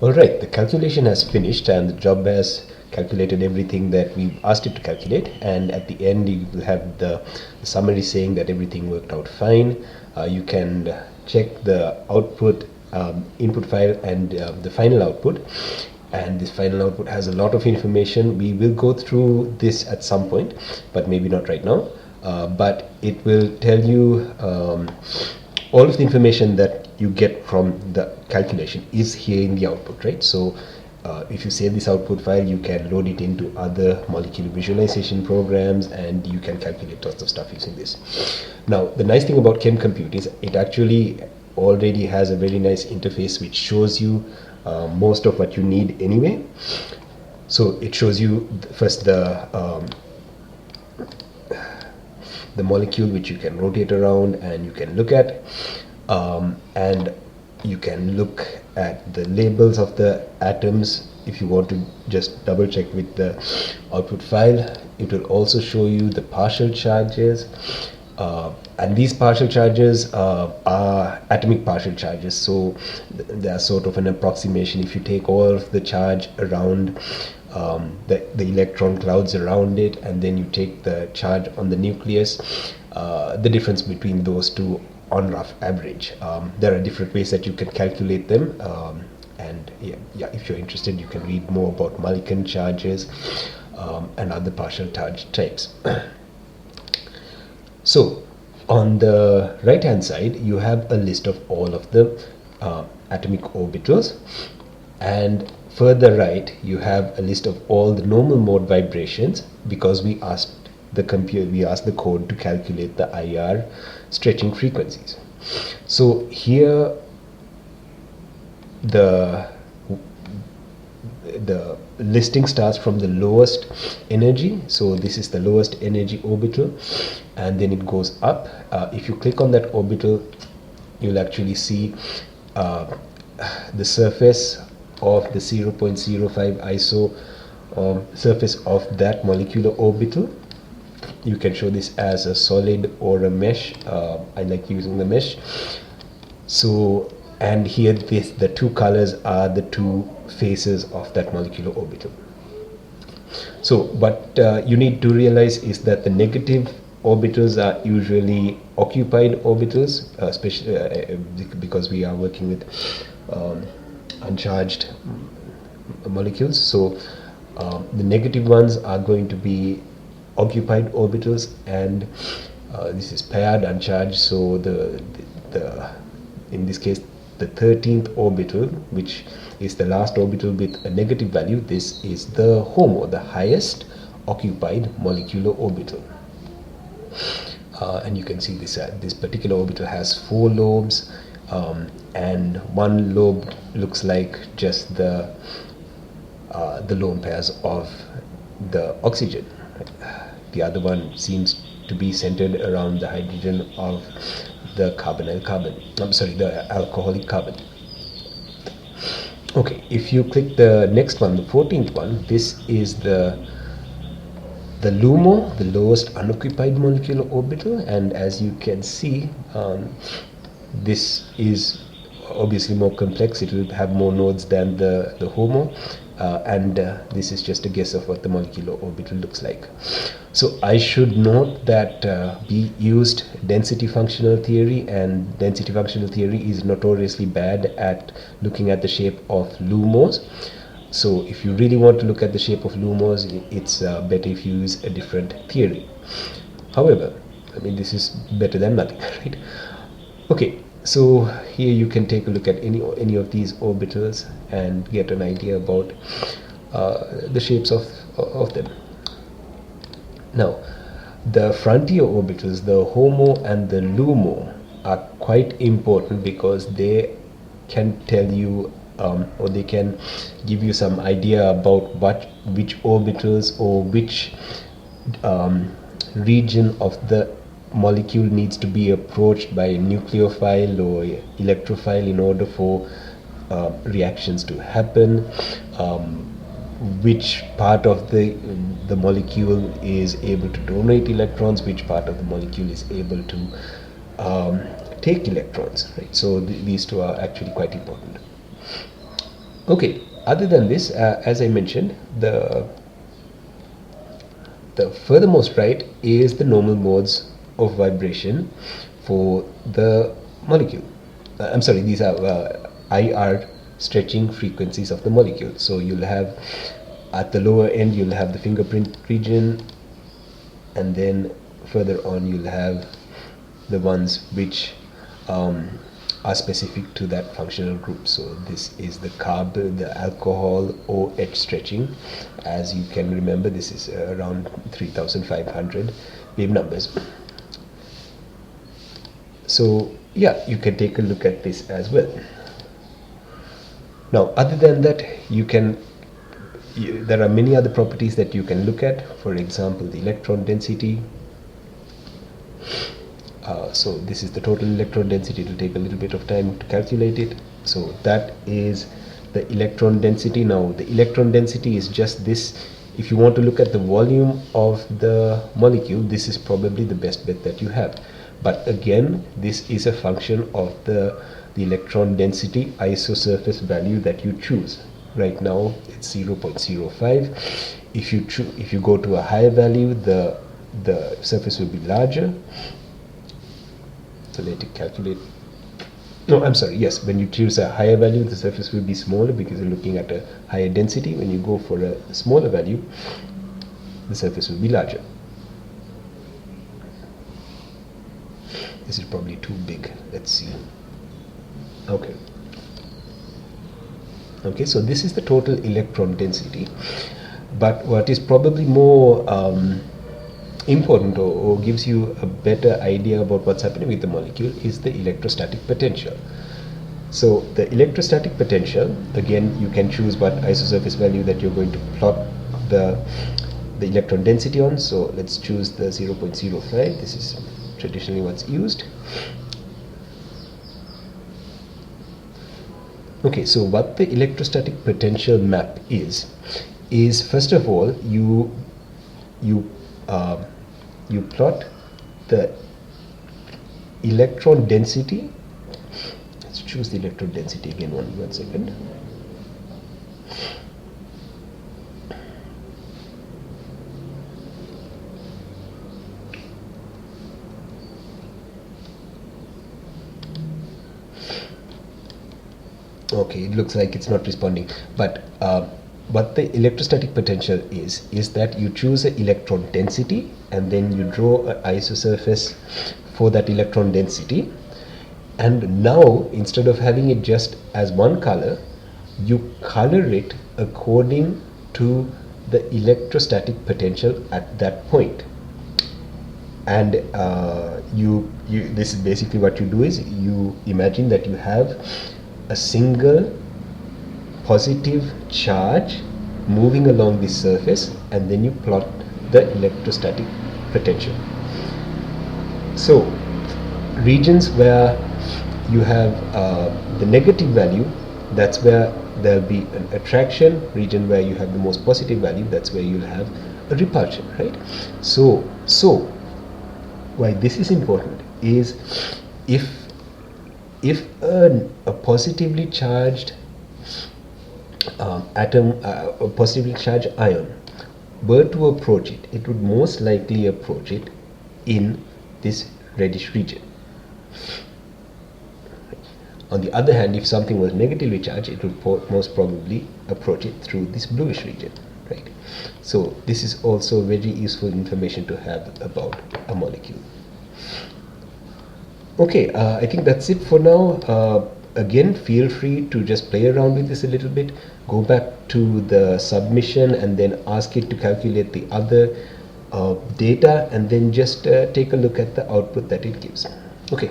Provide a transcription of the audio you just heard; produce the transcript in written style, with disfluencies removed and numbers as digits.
Alright, the calculation has finished and the job has calculated everything that we asked it to calculate, and at the end you will have the summary saying that everything worked out fine. You can check the output input file and the final output, and this final output has a lot of information. We will go through this at some point, but maybe not right now. But it will tell you all of the information that you get from the calculation is here in the output, right? So if you save this output file, you can load it into other molecular visualization programs and you can calculate lots of stuff using this. Now, the nice thing about ChemCompute is it actually already has a very nice interface which shows you most of what you need anyway. So it shows you first the molecule which you can rotate around and you can look at, and you can look at the labels of the atoms if you want to just double check with the output file. It will also show you the partial charges, and these partial charges are atomic partial charges, so they are sort of an approximation. If you take all of the charge around the electron clouds around it, and then you take the charge on the nucleus, the difference between those two on rough average. There are different ways that you can calculate them, and if you're interested, you can read more about Mulliken charges and other partial charge types. So on the right hand side you have a list of all of the atomic orbitals, and further right you have a list of all the normal mode vibrations, because we asked the code to calculate the IR stretching frequencies. So here the listing starts from the lowest energy, so this is the lowest energy orbital, and then it goes up. If you click on that orbital, you'll actually see the surface of the 0.05 ISO surface of that molecular orbital. You can show this as a solid or a mesh. I like using the mesh. So, and here the two colors are the two faces of that molecular orbital. So what you need to realize is that the negative orbitals are usually occupied orbitals, especially because we are working with uncharged molecules. So the negative ones are going to be occupied orbitals, and this is paired uncharged. So the in this case the 13th orbital, which is the last orbital with a negative value, this is the HOMO, the highest occupied molecular orbital. And you can see this particular orbital has 4 lobes, and one lobe looks like just the lone pairs of the oxygen. The other one seems to be centered around the hydrogen of the the alcoholic carbon. Okay, if you click the next one, the 14th one, this is the LUMO, the lowest unoccupied molecular orbital, and as you can see, this is obviously more complex. It will have more nodes than the HOMO, and this is just a guess of what the molecular orbital looks like. So I should note that we used density functional theory, and density functional theory is notoriously bad at looking at the shape of LUMOs. So if you really want to look at the shape of LUMOs, it's better if you use a different theory. However, I mean, this is better than nothing, right? Okay, so here you can take a look at any of these orbitals and get an idea about the shapes of them. Now, the frontier orbitals, the HOMO and the LUMO, are quite important because they can tell you or they can give you some idea about which orbitals or which region of the molecule needs to be approached by a nucleophile or electrophile in order for reactions to happen, which part of the molecule is able to donate electrons, which part of the molecule is able to take electrons, right? So these two are actually quite important. Okay, other than this, as I mentioned, the furthermost right is the normal modes of vibration for the molecule. I'm sorry, these are IR stretching frequencies of the molecule. So you'll have at the lower end you'll have the fingerprint region, and then further on you'll have the ones which are specific to that functional group. So this is the carb, the alcohol, OH stretching. As you can remember, this is around 3500 wave numbers. So yeah, you can take a look at this as well. Now, other than that, there are many other properties that you can look at. For example, the electron density. So this is the total electron density. It will take a little bit of time to calculate it. So that is the electron density. Now the electron density is just this. If you want to look at the volume of the molecule, this is probably the best bet that you have. But again, this is a function of the electron density isosurface value that you choose. Right now it's 0.05. If you go to a higher value, the surface will be larger. So let it calculate. No, I'm sorry. Yes, when you choose a higher value, the surface will be smaller because you're looking at a higher density. When you go for a smaller value, the surface will be larger. This is probably too big. Let's see. Okay. Okay, so this is the total electron density. But what is probably more important or gives you a better idea about what's happening with the molecule is the electrostatic potential. So the electrostatic potential, again, you can choose what isosurface value that you're going to plot the electron density on. So let's choose the 0.05. This is traditionally what's used. Okay, so what the electrostatic potential map is first of all you plot the electron density. Let's choose the electron density again. Only 1 second. Okay, it looks like it's not responding, but what the electrostatic potential is that you choose an electron density and then you draw an isosurface for that electron density, and now instead of having it just as one color, you color it according to the electrostatic potential at that point. And this is basically what you do is you imagine that you have a single positive charge moving along this surface, and then you plot the electrostatic potential. So regions where you have the negative value, that's where there'll be an attraction. Region where you have the most positive value, that's where you'll have a repulsion, right? So why this is important is if a positively charged atom, a positively charged ion were to approach it, it would most likely approach it in this reddish region. On the other hand, if something was negatively charged, it would most probably approach it through this bluish region, right? So this is also very useful information to have about a molecule. Okay, I think that's it for now. Again, feel free to just play around with this a little bit. Go back to the submission and then ask it to calculate the other data, and then just take a look at the output that it gives. Okay.